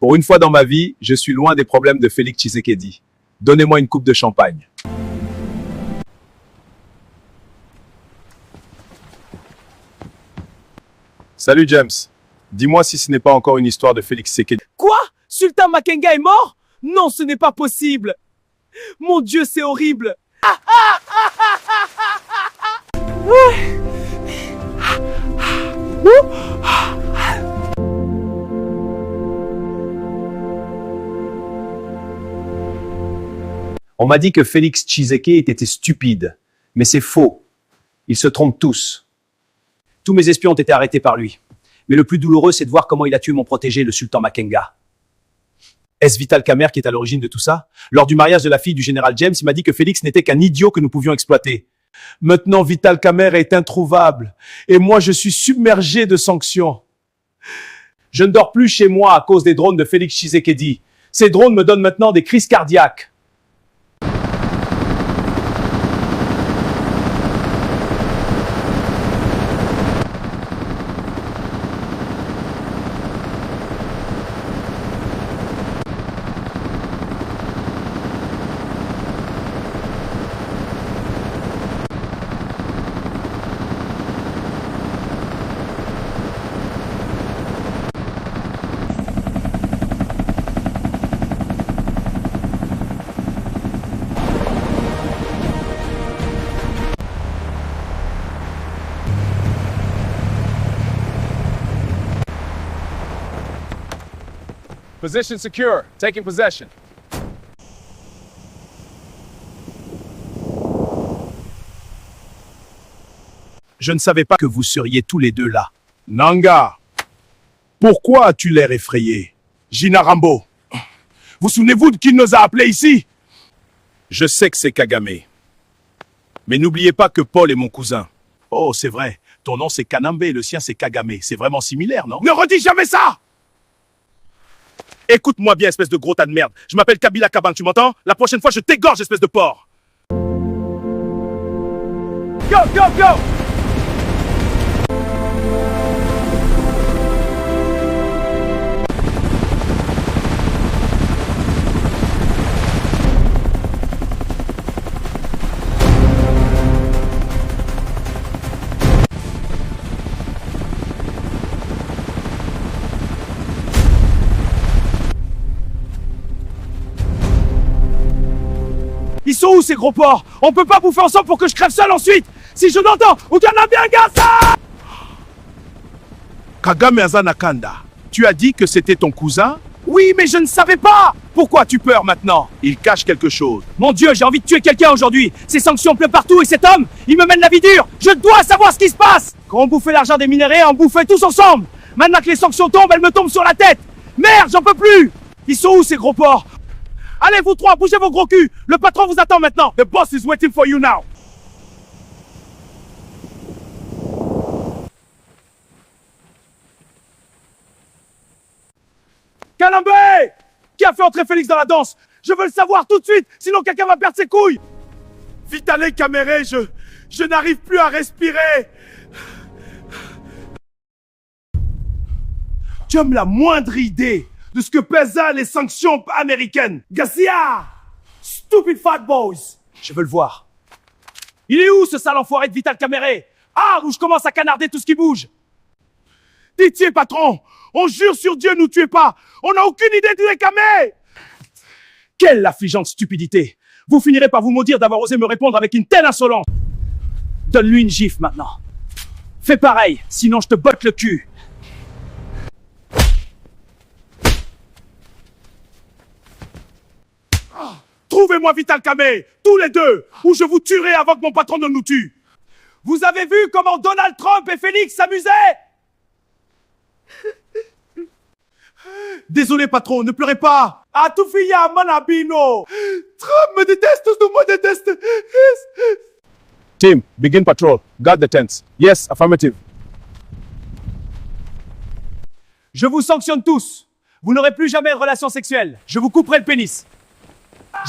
Pour une fois dans ma vie, je suis loin des problèmes de Félix Tshisekedi. Donnez-moi une coupe de champagne. Salut James. Dis-moi si ce n'est pas encore une histoire de Félix Tshisekedi. Quoi? Sultan Makenga est mort? Non, ce n'est pas possible. Mon Dieu, c'est horrible. On m'a dit que Félix Tshisekedi était stupide. Mais c'est faux. Ils se trompent tous. Tous mes espions ont été arrêtés par lui. Mais le plus douloureux, c'est de voir comment il a tué mon protégé, le sultan Makenga. Est-ce Vital Kamerhe qui est à l'origine de tout ça? Lors du mariage de la fille du général James, il m'a dit que Félix n'était qu'un idiot que nous pouvions exploiter. Maintenant, Vital Kamerhe est introuvable. Et moi, je suis submergé de sanctions. Je ne dors plus chez moi à cause des drones de Félix Tshisekedi. Ces drones me donnent maintenant des crises cardiaques. Position secure. Taking possession. Je ne savais pas que vous seriez tous les deux là. Nanga, pourquoi as-tu l'air effrayé? Gina Rambo, vous souvenez-vous de qui nous a appelés ici? Je sais que c'est Kagame. Mais n'oubliez pas que Paul est mon cousin. Oh, c'est vrai. Ton nom c'est Kanambe et le sien c'est Kagame. C'est vraiment similaire, non? Ne redis jamais ça! Écoute-moi bien, espèce de gros tas de merde. Je m'appelle Kabila Kabang, tu m'entends? La prochaine fois, je t'égorge, espèce de porc! Go, go, go! Ils sont où ces gros porcs? On peut pas bouffer ensemble pour que je crève seul ensuite! Si je l'entends, ou tu en as bien gassa! Kagame Azanakanda, tu as dit que c'était ton cousin? Oui, mais je ne savais pas! Pourquoi tu peurs maintenant? Il cache quelque chose. Mon Dieu, j'ai envie de tuer quelqu'un aujourd'hui! Ces sanctions pleuvent partout et cet homme, il me mène la vie dure! Je dois savoir ce qui se passe! Quand on bouffait l'argent des minéraux, on bouffait tous ensemble! Maintenant que les sanctions tombent, elles me tombent sur la tête! Merde, j'en peux plus! Ils sont où ces gros porcs? Allez, vous trois, bougez vos gros culs! Le patron vous attend maintenant! The boss is waiting for you now! Kalambe! Qui a fait entrer Félix dans la danse? Je veux le savoir tout de suite, sinon quelqu'un va perdre ses couilles! Vitale Kamerhe, je n'arrive plus à respirer! Tu as la moindre idée de ce que pèsent les sanctions américaines. Garcia! Stupid fat boys! Je veux le voir. Il est où ce sale enfoiré de Vital Kamerhe? Ah, où je commence à canarder tout ce qui bouge. Pitié, patron! On jure sur Dieu, nous tuez pas! On n'a aucune idée du Kamerhe! Quelle affligeante stupidité! Vous finirez par vous maudire d'avoir osé me répondre avec une telle insolence! Donne-lui une gifle maintenant. Fais pareil, sinon je te botte le cul. Trouvez-moi Vital Kamerhe, tous les deux, ou je vous tuerai avant que mon patron ne nous tue. Vous avez vu comment Donald Trump et Félix s'amusaient? Désolé patron, ne pleurez pas. Atufia Manabino. Trump me déteste, tous nous me détestent. Team, begin patrol. Guard the tents. Yes, affirmative. Je vous sanctionne tous. Vous n'aurez plus jamais de relations sexuelles. Je vous couperai le pénis.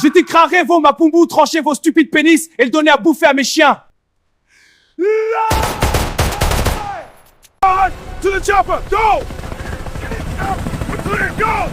Je t'écraserai vos mapumbu, trancher vos stupides pénis et le donner à bouffer à mes chiens. To the chopper, go! Go!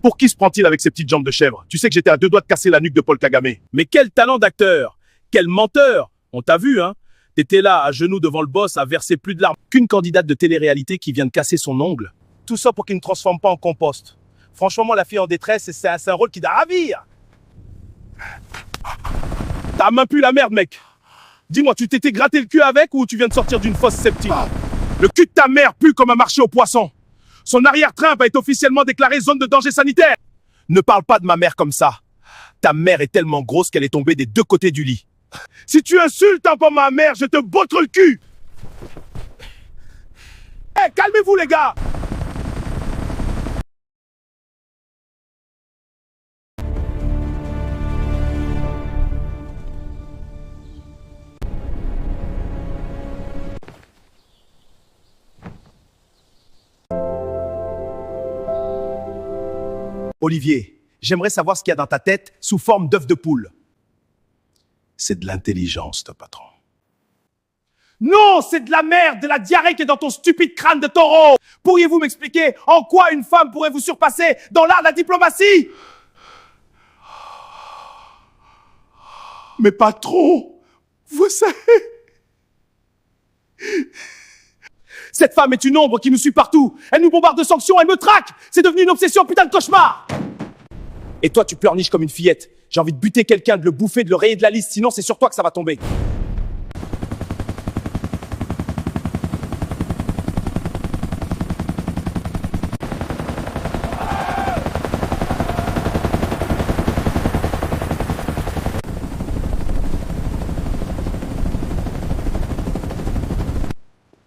Pour qui se prend-il avec ses petites jambes de chèvre? Tu sais que j'étais à 2 doigts de casser la nuque de Paul Kagame. Mais quel talent d'acteur! Quel menteur! On t'a vu, hein? T'étais là, à genoux devant le boss, à verser plus de larmes qu'une candidate de télé-réalité qui vient de casser son ongle. Tout ça pour qu'il ne transforme pas en compost. Franchement, moi, la fille en détresse, c'est un rôle qui doit ravir. T'as main pu la merde, mec. Dis-moi, tu t'étais gratté le cul avec ou tu viens de sortir d'une fosse septique? Le cul de ta mère pue comme un marché aux poissons. Son arrière-train va être officiellement déclaré zone de danger sanitaire. Ne parle pas de ma mère comme ça. Ta mère est tellement grosse qu'elle est tombée des 2 côtés du lit. Si tu insultes un peu ma mère, je te botte le cul. Hey, calmez-vous les gars. Olivier, j'aimerais savoir ce qu'il y a dans ta tête sous forme d'œuf de poule. C'est de l'intelligence, ton patron. Non, c'est de la merde, de la diarrhée qui est dans ton stupide crâne de taureau. Pourriez-vous m'expliquer en quoi une femme pourrait vous surpasser dans l'art de la diplomatie? Mais patron, vous savez... Cette femme est une ombre qui nous suit partout. Elle nous bombarde de sanctions, elle me traque. C'est devenu une obsession, putain de cauchemar. Et toi, tu pleurniches comme une fillette. J'ai envie de buter quelqu'un, de le bouffer, de le rayer de la liste, sinon c'est sur toi que ça va tomber.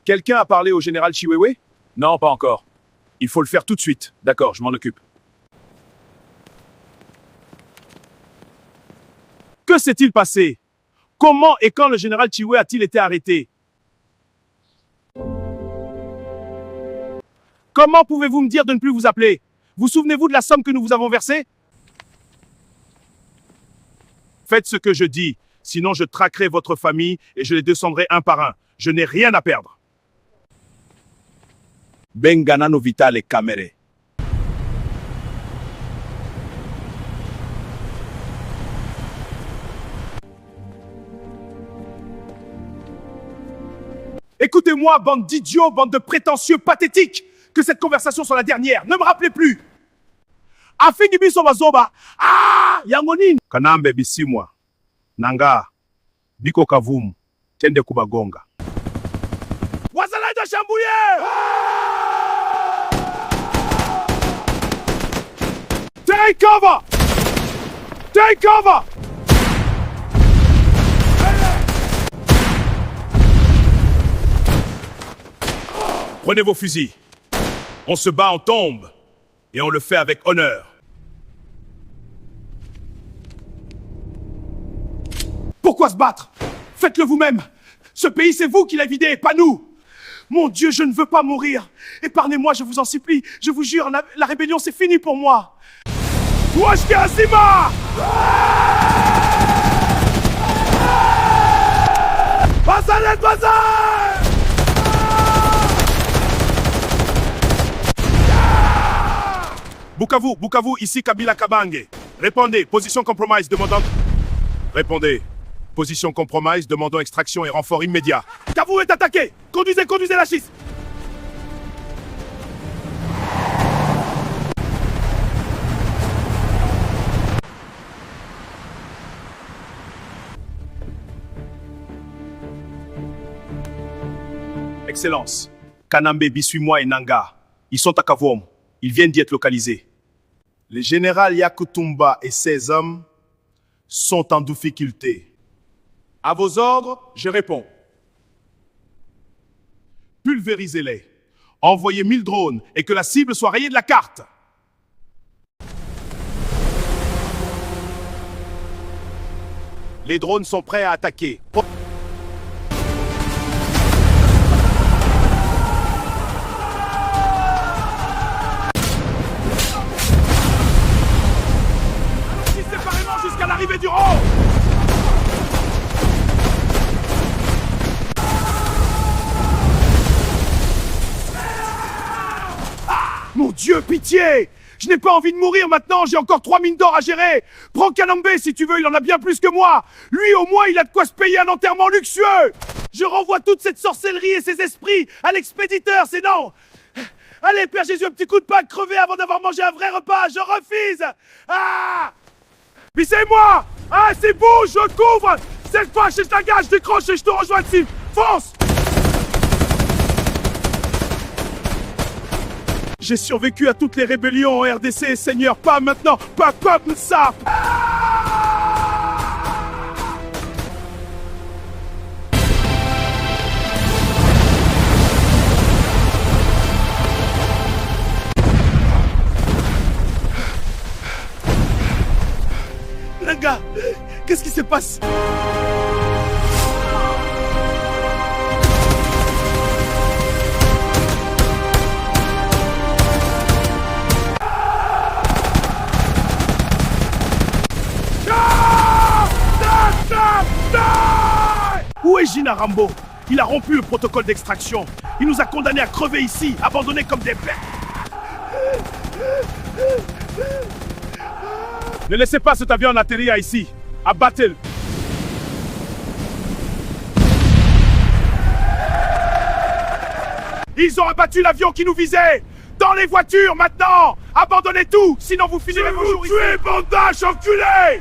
Quelqu'un a parlé au général Chiwewe? Non, pas encore. Il faut le faire tout de suite. D'accord, je m'en occupe. Que s'est-il passé? Comment et quand le général Chiwewe a-t-il été arrêté? Comment pouvez-vous me dire de ne plus vous appeler? Vous souvenez-vous de la somme que nous vous avons versée? Faites ce que je dis, sinon je traquerai votre famille et je les descendrai un par un. Je n'ai rien à perdre. Benganano Vitale Kamere. Écoutez-moi, bande d'idiots, bande de prétentieux pathétiques, que cette conversation soit la dernière. Ne me rappelez plus. Afingi biso bazoba. Ah, yangonin. Kanambe bisimwa. Nanga. Biko kavumu. Tende kubagonga. Wazalendo shambuye! Take cover! Take cover! Prenez vos fusils. On se bat en tombe. Et on le fait avec honneur. Pourquoi se battre? Faites-le vous-même. Ce pays, c'est vous qui l'avez vidé, pas nous. Mon Dieu, je ne veux pas mourir. Épargnez-moi, je vous en supplie. Je vous jure, la rébellion, c'est fini pour moi. Washki Asima! Basalet Bazar! Bukavu, Bukavu, ici Kabila Kabange. Répondez, position compromise demandant... Répondez. Position compromise, demandons extraction et renfort immédiat. Kavu est attaqué! Conduisez, conduisez la schiste! Excellence, Kanambe, Bissuimois et Nanga, ils sont à Kavom. Ils viennent d'y être localisés. Le général Yakutumba et ses hommes sont en difficulté. À vos ordres, je réponds. Pulvérisez-les. Envoyez 1000 drones et que la cible soit rayée de la carte. Les drones sont prêts à attaquer. Séparément jusqu'à l'arrivée du rang. Mon Dieu, pitié! Je n'ai pas envie de mourir maintenant, j'ai encore 3 mines d'or à gérer. Prends Kanambe si tu veux, il en a bien plus que moi. Lui au moins, il a de quoi se payer un enterrement luxueux. Je renvoie toute cette sorcellerie et ces esprits à l'expéditeur, c'est non. Allez, Père Jésus, un petit coup de pain crevé avant d'avoir mangé un vrai repas, je refuse. Ah! Pissez-moi! Ah, c'est beau, je couvre! Cette fois, je t'engage, je décroche et je te rejoins dessus! Fonce! J'ai survécu à toutes les rébellions en RDC, Seigneur, pas maintenant, pas comme ça! Linga, qu'est-ce qui se passe? Où est Gina Rambo? Il a rompu le protocole d'extraction. Il nous a condamnés à crever ici, abandonnés comme des bêtes. Ne laissez pas cet avion atterrir ici. Abattez-le. Ils ont abattu l'avion qui nous visait. Dans les voitures, maintenant. Abandonnez tout, sinon vous finirez vos jours ici. Je vais vous tuer, bandage enculé!